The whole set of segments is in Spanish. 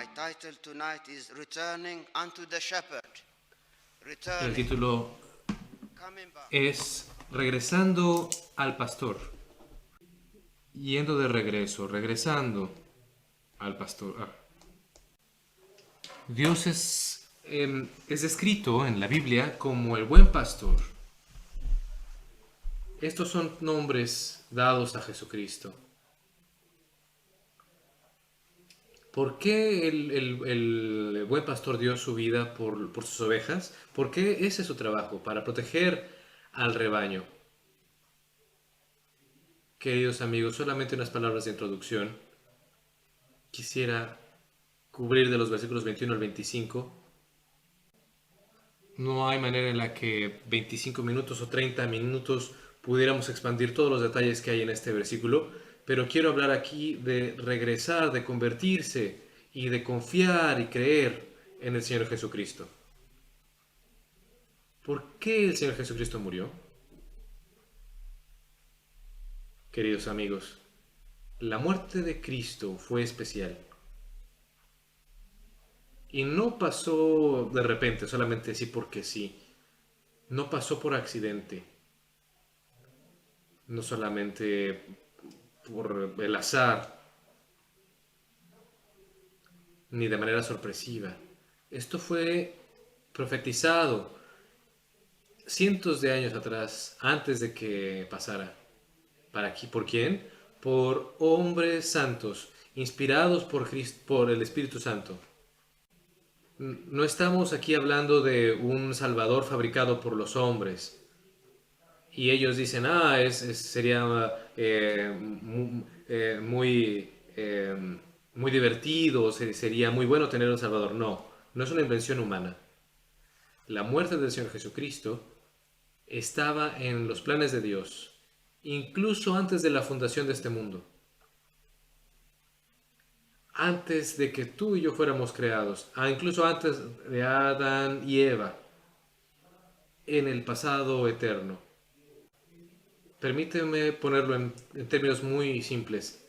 My title tonight is Returning unto the Shepherd. El Returning, título coming back. es Regresando al Pastor. Yendo de regreso, regresando al pastor. Dios es descrito en la Biblia como el buen pastor. Estos son nombres dados a Jesucristo. ¿Por qué el buen pastor dio su vida por sus ovejas? Porque ese es su trabajo, para proteger al rebaño. Queridos amigos, solamente unas palabras de introducción. Quisiera cubrir de los versículos 21 al 25. No hay manera en la que 25 minutos o 30 minutos pudiéramos expandir todos los detalles que hay en este versículo, pero quiero hablar aquí de regresar, de convertirse y de confiar y creer en el Señor Jesucristo. ¿Por qué el Señor Jesucristo murió? Queridos amigos, la muerte de Cristo fue especial. Y no pasó de repente, solamente sí porque sí. No pasó por accidente. No solamente por el azar, ni de manera sorpresiva. Esto fue profetizado cientos de años atrás, antes de que pasara. ¿Por quién? Por hombres santos, inspirados por el Espíritu Santo. No estamos aquí hablando de un Salvador fabricado por los hombres. Y ellos dicen, sería muy divertido, sería muy bueno tener un Salvador. No, no es una invención humana. La muerte del Señor Jesucristo estaba en los planes de Dios, incluso antes de la fundación de este mundo. Antes de que tú y yo fuéramos creados, incluso antes de Adán y Eva, en el pasado eterno. Permíteme ponerlo en términos muy simples.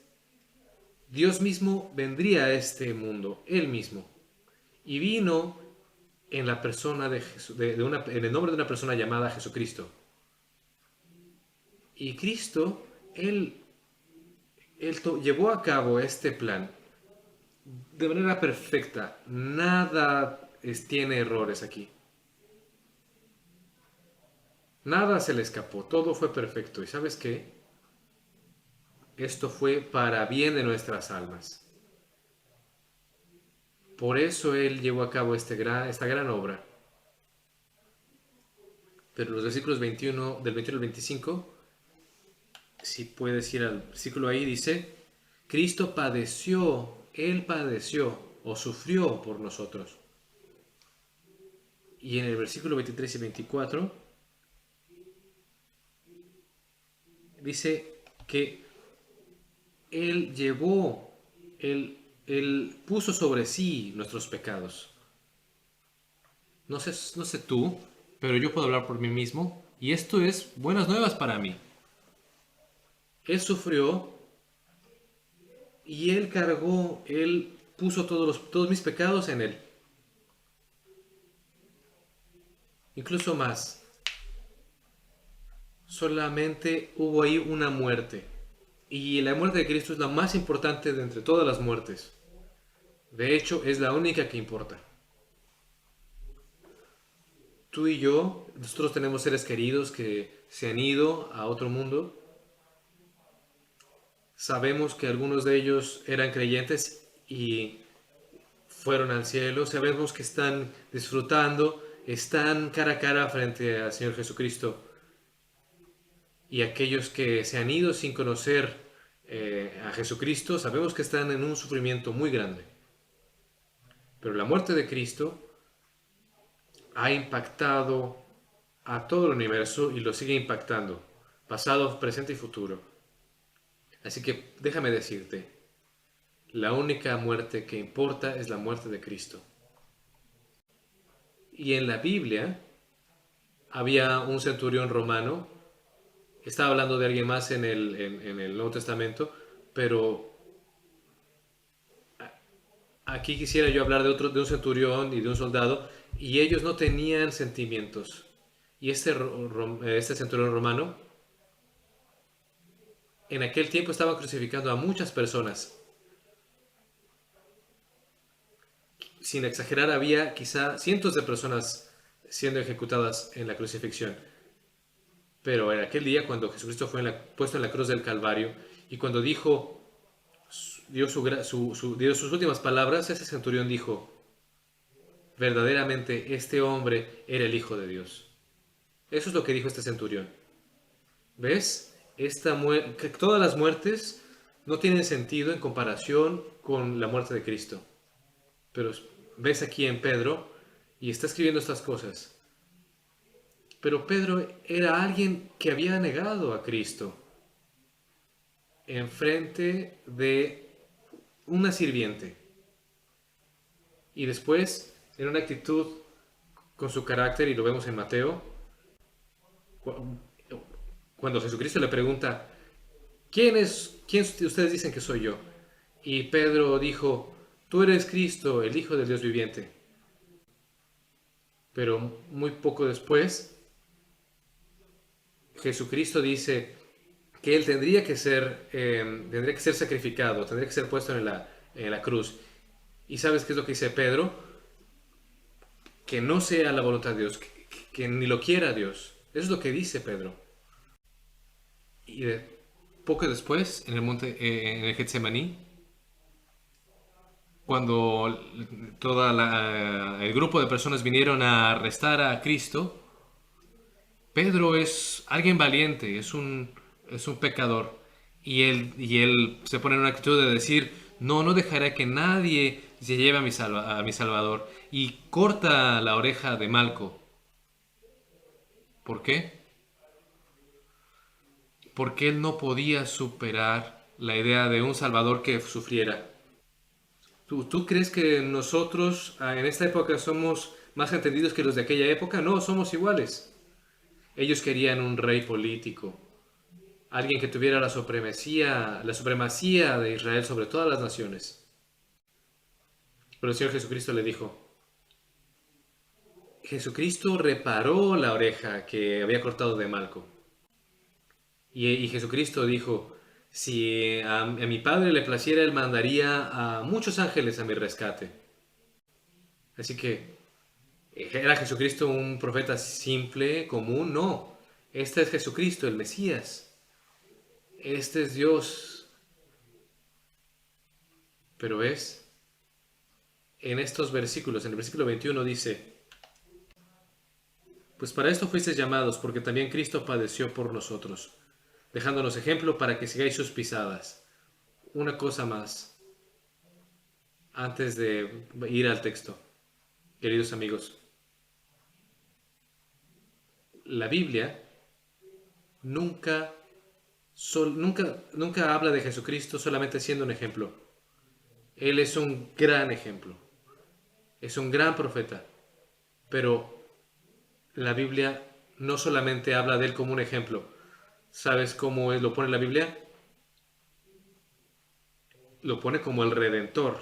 Dios mismo vendría a este mundo, Él mismo, y vino en la persona en el nombre de una persona llamada Jesucristo. Y Cristo, Él llevó a cabo este plan de manera perfecta. Nada tiene errores aquí. Nada se le escapó, todo fue perfecto. ¿Y sabes qué? Esto fue para bien de nuestras almas. Por eso Él llevó a cabo esta gran obra. Pero los versículos del 21 al 25, si puedes ir al versículo ahí, dice, Cristo padeció, Él padeció o sufrió por nosotros. Y en el versículo 23 y 24 dice que Él puso sobre sí nuestros pecados. No sé tú, pero yo puedo hablar por mí mismo, y esto es buenas nuevas para mí. Él sufrió y Él puso todos mis pecados en Él. Incluso más. Solamente hubo ahí una muerte. Y la muerte de Cristo es la más importante de entre todas las muertes. De hecho, es la única que importa. Tú y yo, nosotros tenemos seres queridos que se han ido a otro mundo. Sabemos que algunos de ellos eran creyentes y fueron al cielo. Sabemos que están disfrutando, están cara a cara frente al Señor Jesucristo. Y aquellos que se han ido sin conocer a Jesucristo, sabemos que están en un sufrimiento muy grande. Pero la muerte de Cristo ha impactado a todo el universo y lo sigue impactando, pasado, presente y futuro. Así que déjame decirte, la única muerte que importa es la muerte de Cristo. Y en la Biblia había un centurión romano, estaba hablando de alguien más en el Nuevo Testamento, pero aquí quisiera yo hablar de un centurión y de un soldado, y ellos no tenían sentimientos. Y este centurión romano, en aquel tiempo estaba crucificando a muchas personas. Sin exagerar, había quizá cientos de personas siendo ejecutadas en la crucifixión. Pero en aquel día, cuando Jesucristo fue puesto en la cruz del Calvario, y cuando dio sus últimas palabras, ese centurión dijo, verdaderamente este hombre era el Hijo de Dios. Eso es lo que dijo este centurión. ¿Ves? Que todas las muertes no tienen sentido en comparación con la muerte de Cristo. Pero ves aquí en Pedro y está escribiendo estas cosas. Pero Pedro era alguien que había negado a Cristo en frente de una sirviente. Y después, en una actitud con su carácter, y lo vemos en Mateo, cuando Jesucristo le pregunta, ¿quién ustedes dicen que soy yo? Y Pedro dijo, tú eres Cristo, el Hijo del Dios viviente. Pero muy poco después, Jesucristo dice que él tendría que ser sacrificado, tendría que ser puesto en la cruz. ¿Y sabes qué es lo que dice Pedro? Que no sea la voluntad de Dios, que ni lo quiera Dios. Eso es lo que dice Pedro. Y poco después, en el monte, en el Getsemaní, cuando el grupo de personas vinieron a arrestar a Cristo, Pedro es alguien valiente, es un pecador. Y él se pone en una actitud de decir, no, no dejaré que nadie se lleve a mi Salvador. Y corta la oreja de Malco. ¿Por qué? Porque él no podía superar la idea de un Salvador que sufriera. ¿Tú crees que nosotros en esta época somos más entendidos que los de aquella época? No, somos iguales. Ellos querían un rey político, alguien que tuviera la supremacía de Israel sobre todas las naciones. Pero el Señor Jesucristo le dijo, Jesucristo reparó la oreja que había cortado de Malco. Y Jesucristo dijo, si a mi Padre le placiera, Él mandaría a muchos ángeles a mi rescate. Así que, ¿era Jesucristo un profeta simple, común? No. Este es Jesucristo, el Mesías. Este es Dios. Pero ves, en estos versículos, en el versículo 21 dice, pues para esto fuisteis llamados, porque también Cristo padeció por nosotros, dejándonos ejemplo para que sigáis sus pisadas. Una cosa más, antes de ir al texto, queridos amigos. La Biblia nunca habla de Jesucristo solamente siendo un ejemplo. Él es un gran ejemplo. Es un gran profeta. Pero la Biblia no solamente habla de él como un ejemplo. ¿Sabes cómo lo pone la Biblia? Lo pone como el Redentor.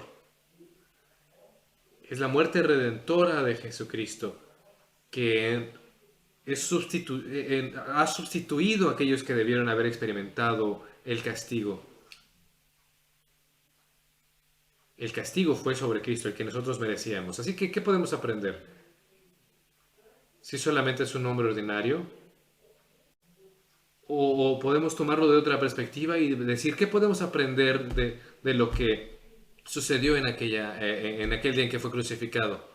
Es la muerte redentora de Jesucristo que ha sustituido a aquellos que debieron haber experimentado el castigo. El castigo fue sobre Cristo, el que nosotros merecíamos. Así que, ¿qué podemos aprender? Si solamente es un hombre ordinario, o podemos tomarlo de otra perspectiva y decir, ¿qué podemos aprender de lo que sucedió en aquel día en que fue crucificado?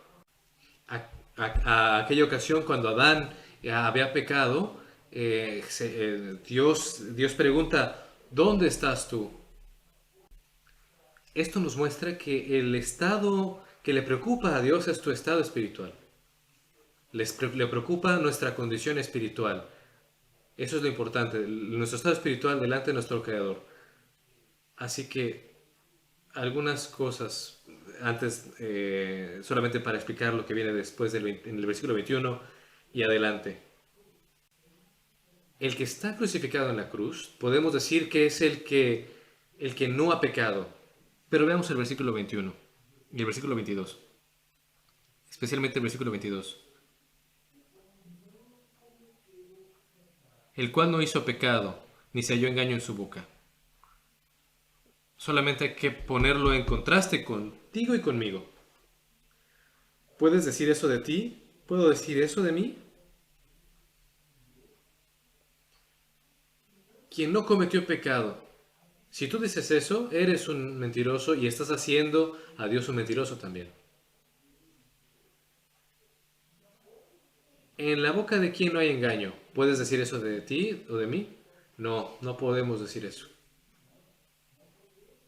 Aquella ocasión cuando Adán había pecado, Dios pregunta, ¿dónde estás tú? Esto nos muestra que el estado que le preocupa a Dios es tu estado espiritual. Le preocupa nuestra condición espiritual. Eso es lo importante, nuestro estado espiritual delante de nuestro Creador. Así que algunas cosas antes, solamente para explicar lo que viene después en el versículo 21 y adelante. El que está crucificado en la cruz, podemos decir que es el que no ha pecado. Pero veamos el versículo 21. Y el versículo 22. Especialmente el versículo 22. El cual no hizo pecado, ni se halló engaño en su boca. Solamente hay que ponerlo en contraste contigo y conmigo. ¿Puedes decir eso de ti? ¿Puedo decir eso de mí? Quien no cometió pecado. Si tú dices eso, eres un mentiroso y estás haciendo a Dios un mentiroso también. En la boca de quien no hay engaño. ¿Puedes decir eso de ti o de mí? No, no podemos decir eso.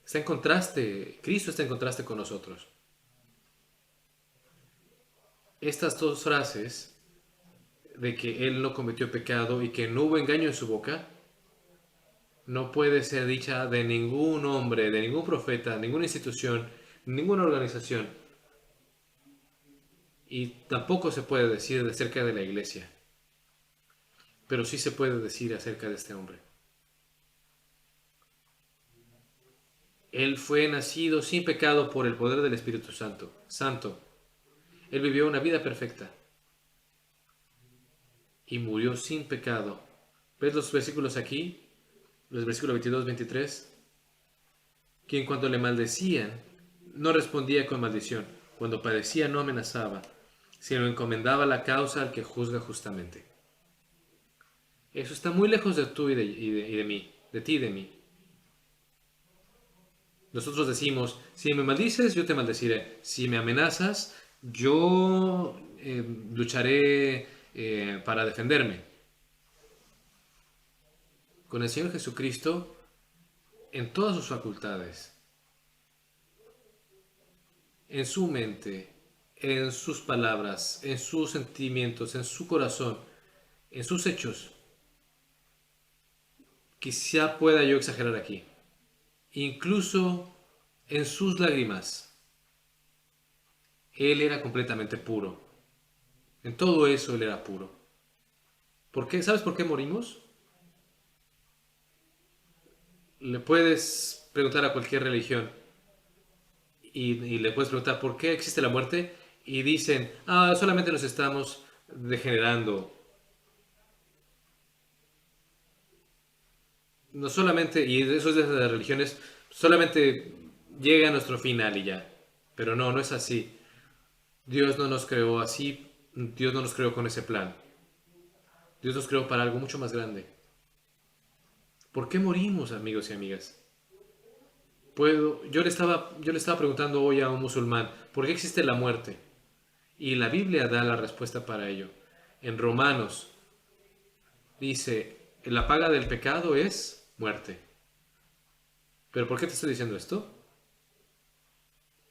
Está en contraste, Cristo está en contraste con nosotros. Estas dos frases de que Él no cometió pecado y que no hubo engaño en su boca, no puede ser dicha de ningún hombre, de ningún profeta, ninguna institución, ninguna organización. Y tampoco se puede decir acerca de la iglesia. Pero sí se puede decir acerca de este hombre. Él fue nacido sin pecado por el poder del Espíritu Santo. Él vivió una vida perfecta y murió sin pecado. ¿Ves los versículos aquí? Los versículos 22, 23. Quien cuando le maldecían, no respondía con maldición. Cuando padecía, no amenazaba, sino encomendaba la causa al que juzga justamente. Eso está muy lejos de tú y de mí, de ti y de mí. Nosotros decimos, si me maldices, yo te maldeciré. Si me amenazas, yo lucharé para defenderme. Con el Señor Jesucristo, en todas sus facultades, en su mente, en sus palabras, en sus sentimientos, en su corazón, en sus hechos, quizá pueda yo exagerar aquí, incluso en sus lágrimas, Él era completamente puro. En todo eso Él era puro. ¿Por qué? ¿Sabes por qué morimos? Le puedes preguntar a cualquier religión y le puedes preguntar por qué existe la muerte y dicen, solamente nos estamos degenerando. No solamente, y eso es de las religiones, solamente llega a nuestro final y ya. Pero no, no es así. Dios no nos creó así, Dios no nos creó con ese plan. Dios nos creó para algo mucho más grande. ¿Por qué morimos, amigos y amigas? Yo le estaba preguntando hoy a un musulmán, ¿por qué existe la muerte? Y la Biblia da la respuesta para ello. En Romanos dice, la paga del pecado es muerte. ¿Pero por qué te estoy diciendo esto?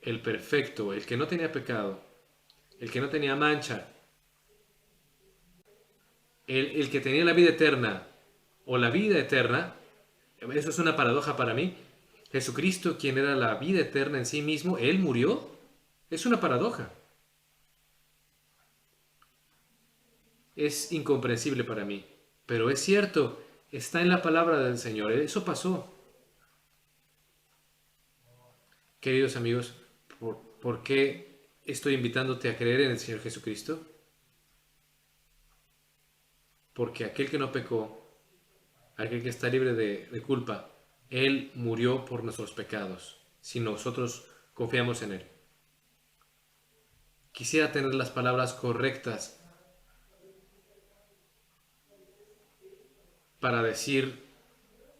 El perfecto, el que no tenía pecado, el que no tenía mancha, el que tenía la vida eterna o la vida eterna, eso es una paradoja para mí. Jesucristo, quien era la vida eterna en sí mismo, Él murió. Es una paradoja. Es incomprensible para mí. Pero es cierto, está en la palabra del Señor. Eso pasó. Queridos amigos, ¿por qué estoy invitándote a creer en el Señor Jesucristo? Porque aquel que no pecó, aquel que está libre de culpa, Él murió por nuestros pecados, si nosotros confiamos en Él. Quisiera tener las palabras correctas para decir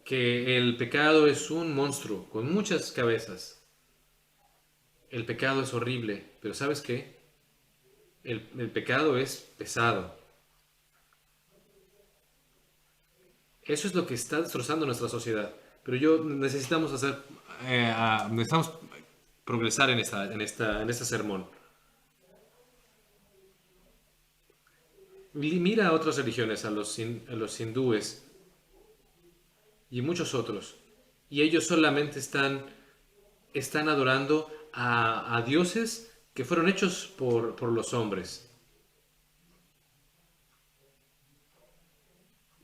que el pecado es un monstruo con muchas cabezas. El pecado es horrible, pero ¿sabes qué? El pecado es pesado. Eso es lo que está destrozando nuestra sociedad. Pero necesitamos necesitamos progresar en este sermón. Mira a otras religiones, a los hindúes y muchos otros. Y ellos solamente están adorando a dioses que fueron hechos por los hombres.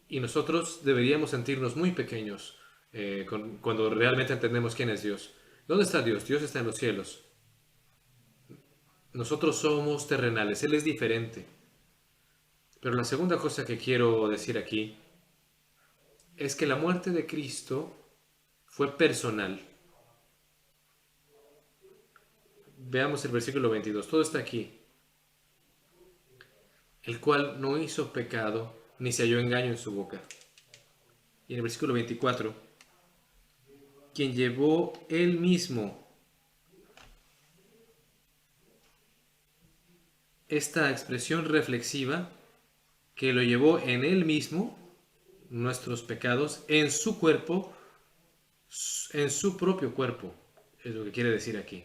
Y nosotros deberíamos sentirnos muy pequeños cuando realmente entendemos quién es Dios. ¿Dónde está Dios? Dios está en los cielos. Nosotros somos terrenales, Él es diferente. Pero la segunda cosa que quiero decir aquí es que la muerte de Cristo fue personal. Veamos el versículo 22, todo está aquí. El cual no hizo pecado, ni se halló engaño en su boca. Y en el versículo 24, quien llevó él mismo esta expresión reflexiva, que lo llevó en él mismo, nuestros pecados, en su cuerpo, en su propio cuerpo, es lo que quiere decir aquí.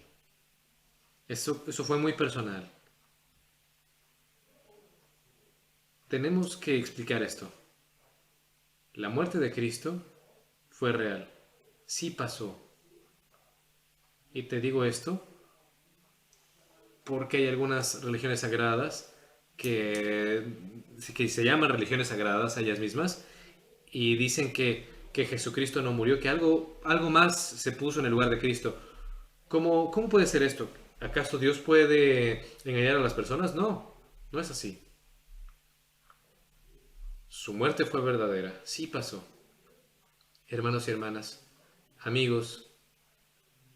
Eso fue muy personal. Tenemos que explicar esto. La muerte de Cristo fue real. Sí pasó. Y te digo esto porque hay algunas religiones sagradas que se llaman religiones sagradas a ellas mismas y dicen que Jesucristo no murió, que algo más se puso en el lugar de Cristo. ¿Cómo puede ser esto? ¿Acaso Dios puede engañar a las personas? No, no es así. Su muerte fue verdadera, sí pasó. Hermanos y hermanas, amigos,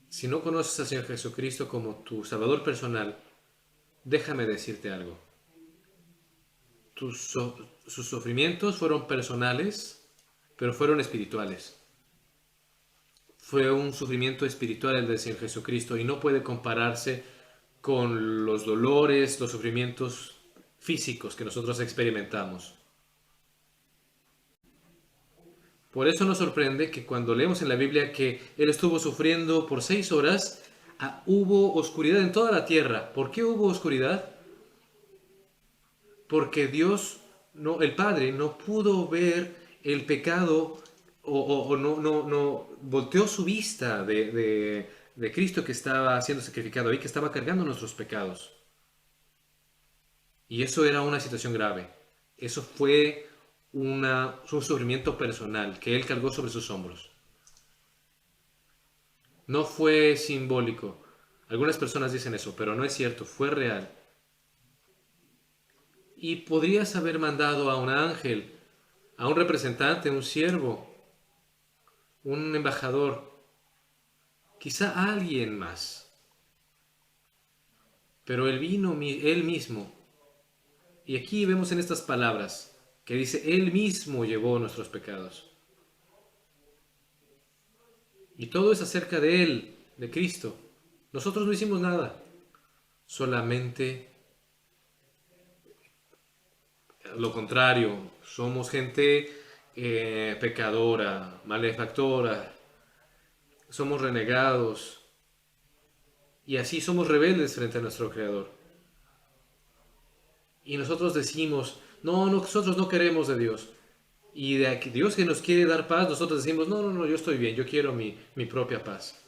si no conoces al Señor Jesucristo como tu Salvador personal, déjame decirte algo. Sus sufrimientos fueron personales, pero fueron espirituales. Fue un sufrimiento espiritual el del Señor Jesucristo y no puede compararse con los dolores, los sufrimientos físicos que nosotros experimentamos. Por eso nos sorprende que cuando leemos en la Biblia que Él estuvo sufriendo por 6 horas, hubo oscuridad en toda la tierra. ¿Por qué hubo oscuridad? Porque Dios, el Padre, no pudo ver el pecado o no volteó su vista de Cristo que estaba siendo sacrificado ahí, que estaba cargando nuestros pecados. Y eso era una situación grave. Eso fue un sufrimiento personal que Él cargó sobre sus hombros. No fue simbólico. Algunas personas dicen eso, pero no es cierto, fue real. Y podrías haber mandado a un ángel, a un representante, un siervo, un embajador, quizá a alguien más. Pero Él vino Él mismo. Y aquí vemos en estas palabras que dice, Él mismo llevó nuestros pecados. Y todo es acerca de Él, de Cristo. Nosotros no hicimos nada, solamente lo contrario. Somos gente pecadora, malefactora, somos renegados y así somos rebeldes frente a nuestro Creador. Y nosotros decimos, no, nosotros no queremos de Dios. Y de aquí, Dios que nos quiere dar paz, nosotros decimos, no, yo estoy bien, yo quiero mi propia paz.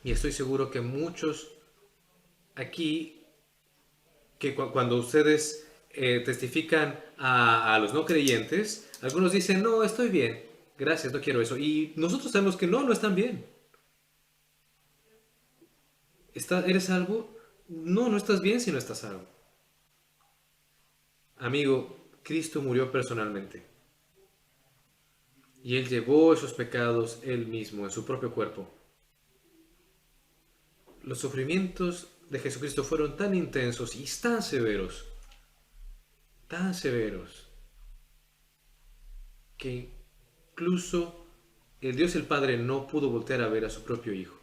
Y estoy seguro que muchos aquí, que cuando ustedes testifican a los no creyentes, algunos dicen, no, estoy bien, gracias, no quiero eso. Y nosotros sabemos que no están bien. ¿Eres salvo? No estás bien si no estás salvo. Amigo, Cristo murió personalmente. Y Él llevó esos pecados Él mismo en su propio cuerpo. Los sufrimientos de Jesucristo fueron tan intensos y tan severos, que incluso el Dios el Padre no pudo voltear a ver a su propio Hijo.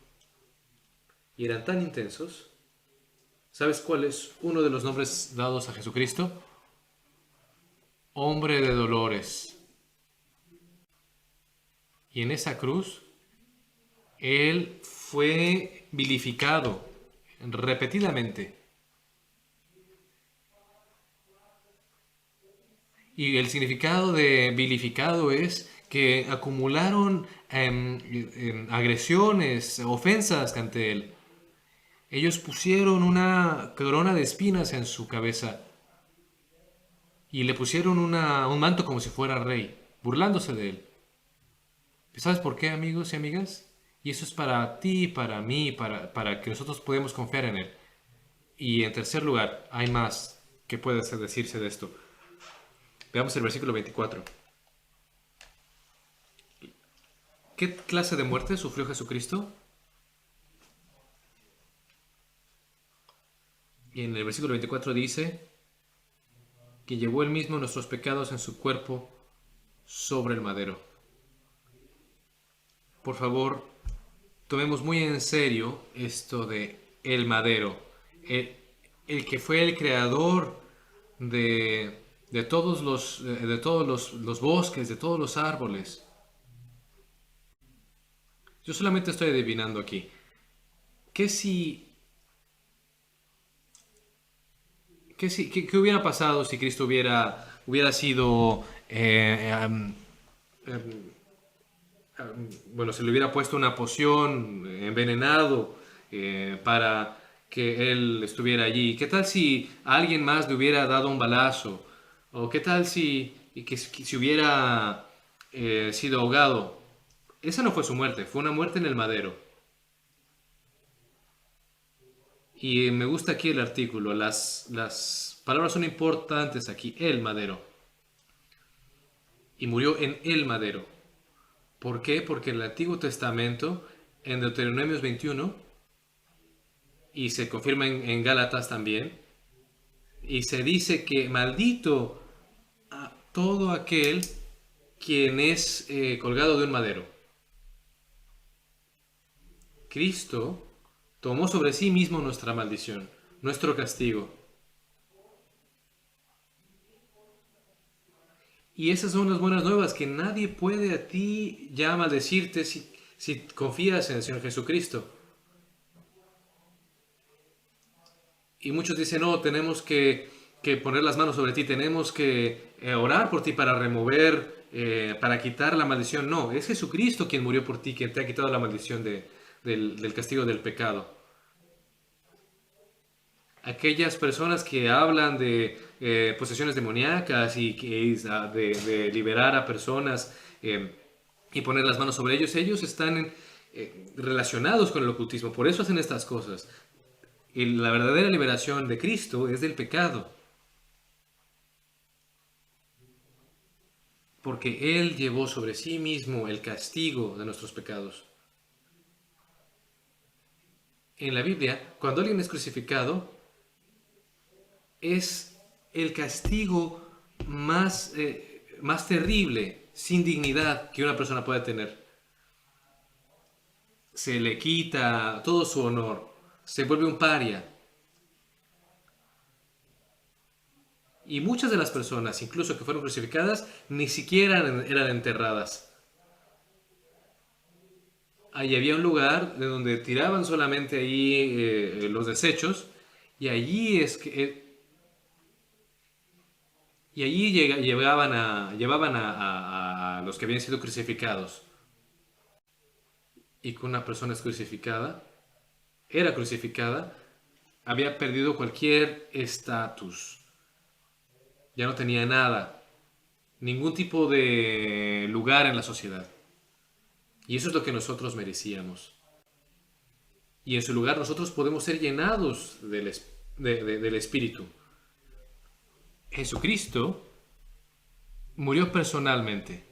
Y eran tan intensos. ¿Sabes cuál es uno de los nombres dados a Jesucristo? Hombre de dolores. Y en esa cruz, Él fue vilificado repetidamente. Y el significado de vilificado es que acumularon agresiones, ofensas ante Él. Ellos pusieron una corona de espinas en su cabeza y le pusieron un manto como si fuera rey, burlándose de Él. ¿Sabes por qué, amigos y amigas? Y eso es para ti, para mí, para que nosotros podamos confiar en Él. Y en tercer lugar, hay más que puede decirse de esto. Veamos el versículo 24. ¿Qué clase de muerte sufrió Jesucristo? Y en el versículo 24 dice que llevó él mismo nuestros pecados en su cuerpo sobre el madero. Por favor, tomemos muy en serio esto de el madero. El que fue el creador de todos los bosques, de todos los árboles. Yo solamente estoy adivinando aquí. ¿Qué hubiera pasado si Cristo hubiera sido, bueno, se le hubiera puesto una poción, envenenado, para que él estuviera allí? ¿Qué tal si a alguien más le hubiera dado un balazo? ¿O qué tal si hubiera sido ahogado? Esa no fue su muerte, fue una muerte en el madero. Y me gusta aquí el artículo, las palabras son importantes aquí, el madero. Y murió en el madero. ¿Por qué? Porque en el Antiguo Testamento, en Deuteronomios 21, y se confirma en Gálatas también, y se dice que maldito a todo aquel quien es colgado de un madero. Cristo tomó sobre sí mismo nuestra maldición, nuestro castigo. Y esas son las buenas nuevas, que nadie puede a ti ya maldecirte si confías en el Señor Jesucristo. Y muchos dicen, no, tenemos que poner las manos sobre ti, tenemos que orar por ti para remover, para quitar la maldición. No, es Jesucristo quien murió por ti, quien te ha quitado la maldición del castigo del pecado. Aquellas personas que hablan de posesiones demoníacas y de liberar a personas y poner las manos sobre ellos, ellos están relacionados con el ocultismo, por eso hacen estas cosas. Y la verdadera liberación de Cristo es del pecado, porque Él llevó sobre sí mismo el castigo de nuestros pecados. En la Biblia, cuando alguien es crucificado, es el castigo más terrible, sin dignidad, que una persona puede tener. Se le quita todo su honor, se vuelve un paria. Y muchas de las personas, incluso que fueron crucificadas, ni siquiera eran enterradas. Ahí había un lugar de donde tiraban solamente ahí los desechos, y allí llevaban a los que habían sido crucificados. Y con una persona era crucificada, había perdido cualquier estatus. Ya no tenía nada, ningún tipo de lugar en la sociedad. Y eso es lo que nosotros merecíamos. Y en su lugar nosotros podemos ser llenados del Espíritu. Jesucristo murió personalmente.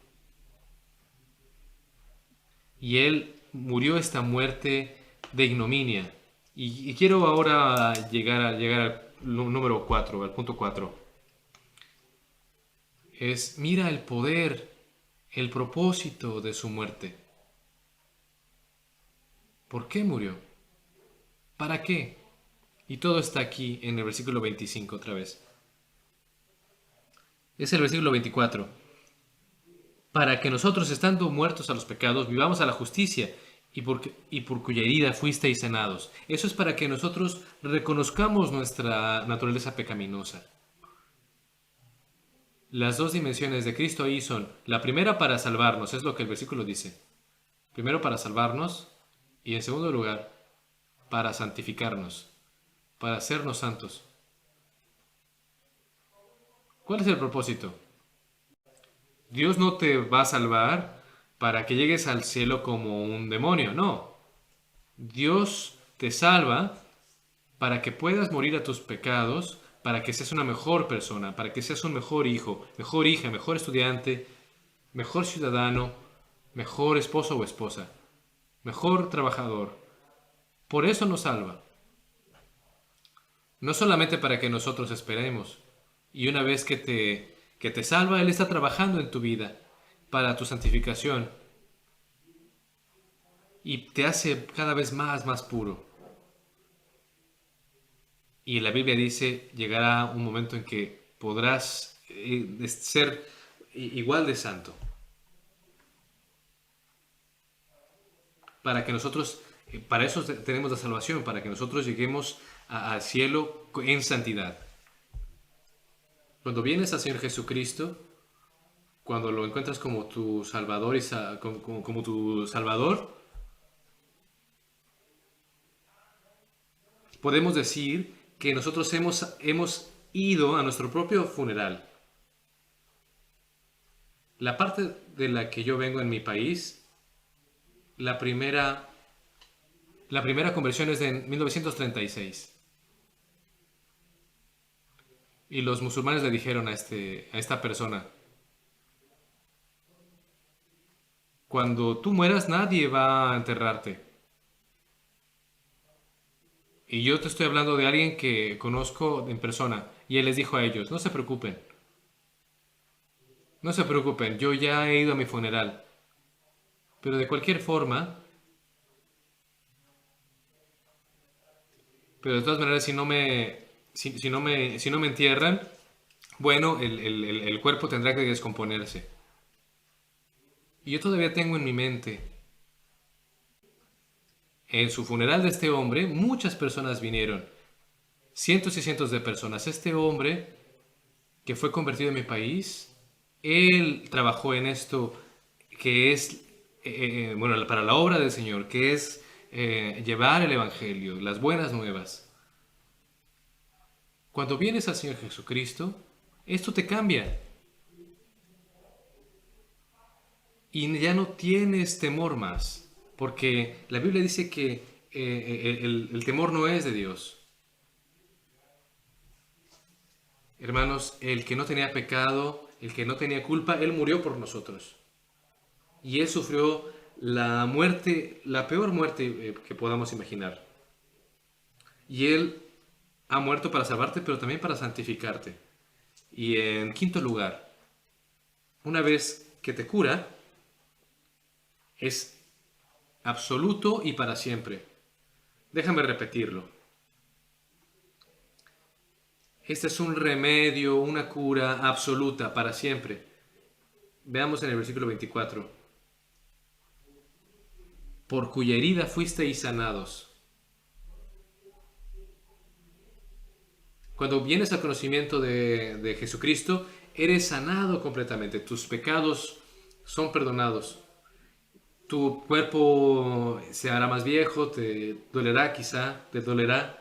Y Él murió esta muerte de ignominia. Y quiero ahora llegar al número 4, al punto 4. Mira el poder, el propósito de su muerte. ¿Por qué murió? ¿Para qué? Y todo está aquí en el versículo 25 otra vez. Es el versículo 24. Para que nosotros, estando muertos a los pecados, vivamos a la justicia, y por cuya herida fuisteis sanados. Eso es para que nosotros reconozcamos nuestra naturaleza pecaminosa. Las dos dimensiones de Cristo ahí son, la primera para salvarnos, es lo que el versículo dice. Primero para salvarnos, y en segundo lugar, para santificarnos, para hacernos santos. ¿Cuál es el propósito? Dios no te va a salvar para que llegues al cielo como un demonio, no. Dios te salva para que puedas morir a tus pecados, para que seas una mejor persona, para que seas un mejor hijo, mejor hija, mejor estudiante, mejor ciudadano, mejor esposo o esposa, mejor trabajador. Por eso nos salva. No solamente para que nosotros esperemos. Y una vez que te salva, Él está trabajando en tu vida para tu santificación y te hace cada vez más puro. Y la Biblia dice, llegará un momento en que podrás ser igual de santo. Para que nosotros, para eso tenemos la salvación, para que nosotros lleguemos al cielo en santidad. Cuando vienes al Señor Jesucristo, cuando lo encuentras como tu Salvador como tu Salvador, podemos decir que nosotros hemos ido a nuestro propio funeral. La parte de la que yo vengo en mi país, la primera conversión es de 1936. Y los musulmanes le dijeron a esta persona, cuando tú mueras nadie va a enterrarte. Y yo te estoy hablando de alguien que conozco en persona. Y él les dijo a ellos, no se preocupen. No se preocupen, yo ya he ido a mi funeral. Pero de cualquier forma, pero de todas maneras, si no me entierran, bueno, el cuerpo tendrá que descomponerse. Y yo todavía tengo en mi mente, en su funeral de este hombre, muchas personas vinieron. Cientos y cientos de personas. Este hombre que fue convertido en mi país, él trabajó en esto que es, bueno, para la obra del Señor, que es llevar el Evangelio, las buenas nuevas. Cuando vienes al Señor Jesucristo, esto te cambia. Y ya no tienes temor más, porque la Biblia dice que el temor no es de Dios. Hermanos, el que no tenía pecado, el que no tenía culpa, Él murió por nosotros. Y Él sufrió la muerte, la peor muerte que podamos imaginar. Y Él ha muerto para salvarte, pero también para santificarte. Y en quinto lugar, una vez que te cura, es absoluto y para siempre. Déjame repetirlo. Este es un remedio, una cura absoluta para siempre. Veamos en el versículo 24. Por cuya herida fuisteis sanados. Cuando vienes al conocimiento de Jesucristo, eres sanado completamente. Tus pecados son perdonados. Tu cuerpo se hará más viejo, te dolerá quizá, te dolerá.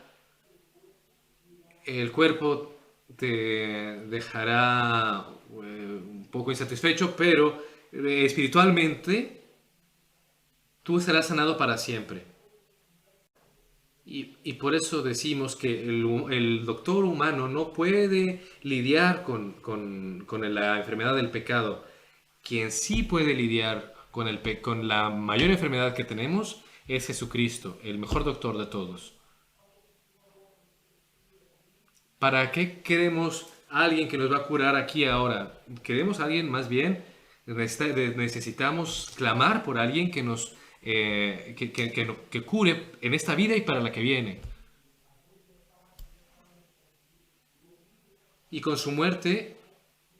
El cuerpo te dejará un poco insatisfecho, pero espiritualmente tú serás sanado para siempre. Y por eso decimos que el doctor humano no puede lidiar con la enfermedad del pecado. Quien sí puede lidiar con la mayor enfermedad que tenemos es Jesucristo, el mejor doctor de todos. ¿Para qué queremos a alguien que nos va a curar aquí ahora? Queremos a alguien más bien, necesitamos clamar por alguien que nos que cure en esta vida y para la que viene. Y con su muerte,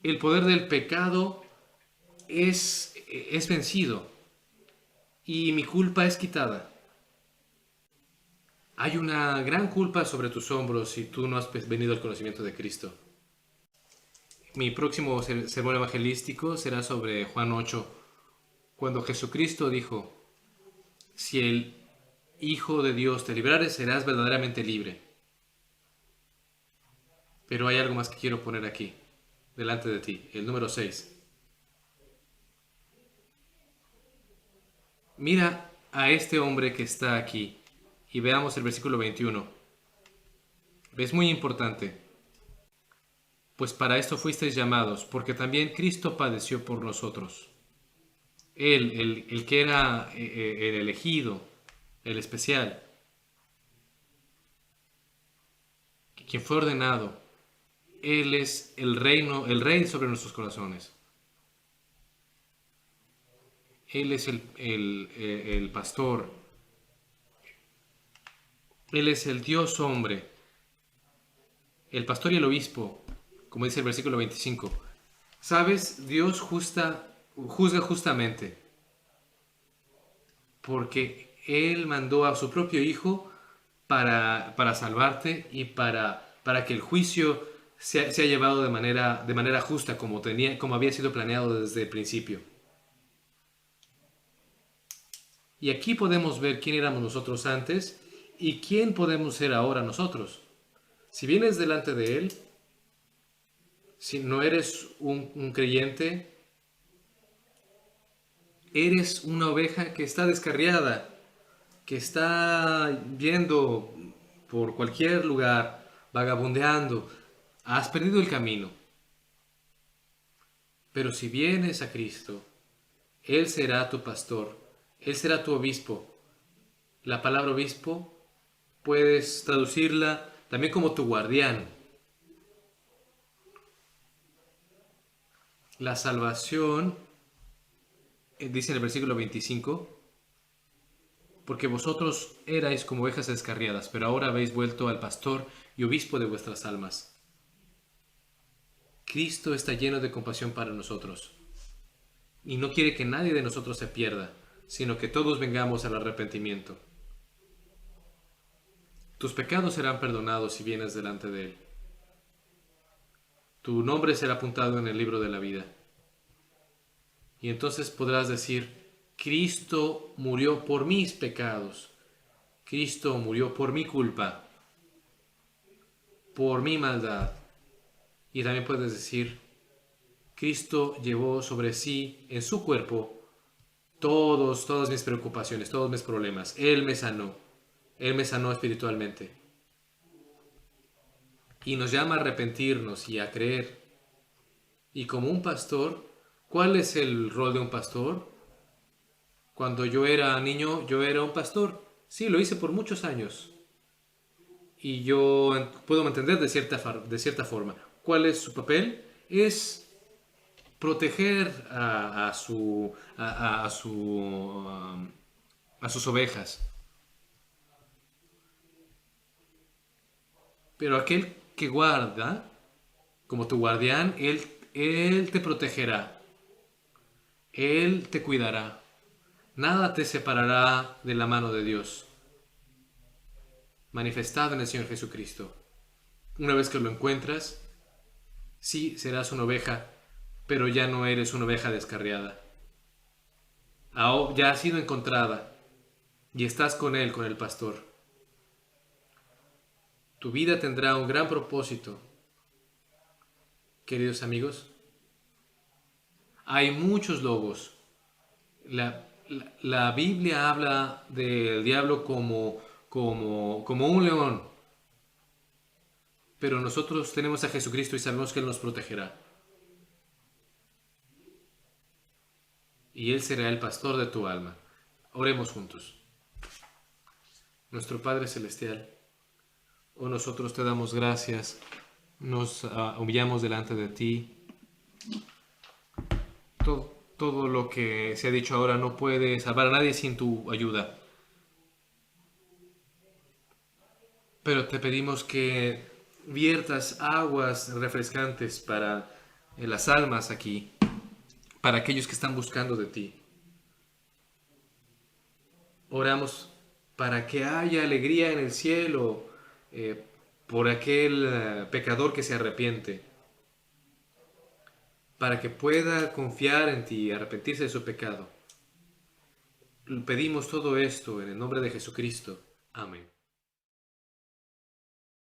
el poder del pecado es vencido y mi culpa es quitada. Hay una gran culpa sobre tus hombros si tú no has venido al conocimiento de Cristo. Mi próximo sermón evangelístico será sobre Juan 8, cuando Jesucristo dijo, si el Hijo de Dios te librare, serás verdaderamente libre. Pero hay algo más que quiero poner aquí, delante de ti, el número 6. Mira a este hombre que está aquí y veamos el versículo 21. Es muy importante. Pues para esto fuisteis llamados, porque también Cristo padeció por nosotros. Él, el que era el elegido, el especial, quien fue ordenado. Él es el rey sobre nuestros corazones. Él es el pastor. Él es el Dios hombre. El pastor y el obispo, como dice el versículo 25. ¿Sabes? Dios juzga justamente. Porque Él mandó a su propio Hijo para salvarte y para que el juicio sea llevado de manera justa, como había sido planeado desde el principio. Y aquí podemos ver quién éramos nosotros antes y quién podemos ser ahora nosotros. Si vienes delante de Él, si no eres un creyente, eres una oveja que está descarriada, que está yendo por cualquier lugar, vagabundeando. Has perdido el camino. Pero si vienes a Cristo, Él será tu pastor, Él será tu obispo. La palabra obispo puedes traducirla también como tu guardián. La salvación, dice en el versículo 25, porque vosotros erais como ovejas descarriadas, pero ahora habéis vuelto al pastor y obispo de vuestras almas. Cristo está lleno de compasión para nosotros y no quiere que nadie de nosotros se pierda, sino que todos vengamos al arrepentimiento. Tus pecados serán perdonados si vienes delante de Él. Tu nombre será apuntado en el libro de la vida. Y entonces podrás decir, Cristo murió por mis pecados. Cristo murió por mi culpa, por mi maldad. Y también puedes decir, Cristo llevó sobre sí, en su cuerpo, todas mis preocupaciones, todos mis problemas. Él me sanó espiritualmente. Y nos llama a arrepentirnos y a creer. Y como un pastor, ¿cuál es el rol de un pastor? Cuando yo era niño, yo era un pastor. Sí, lo hice por muchos años. Y yo puedo entender de cierta forma. ¿Cuál es su papel? Es proteger a sus ovejas. Pero aquel que guarda, como tu guardián, Él te protegerá. Él te cuidará. Nada te separará de la mano de Dios, manifestado en el Señor Jesucristo. Una vez que lo encuentras, sí serás una oveja, pero ya no eres una oveja descarriada. Ya has sido encontrada y estás con Él, con el pastor. Tu vida tendrá un gran propósito. Queridos amigos, hay muchos lobos. La Biblia habla del diablo como un león. Pero nosotros tenemos a Jesucristo y sabemos que Él nos protegerá. Y Él será el pastor de tu alma. Oremos juntos. Nuestro Padre Celestial, oh, nosotros te damos gracias. Nos humillamos delante de ti. Todo lo que se ha dicho ahora no puede salvar a nadie sin tu ayuda. Pero te pedimos que viertas aguas refrescantes para las almas aquí, para aquellos que están buscando de ti. Oramos para que haya alegría en el cielo por aquel pecador que se arrepiente, para que pueda confiar en ti y arrepentirse de su pecado. Pedimos todo esto en el nombre de Jesucristo. Amén.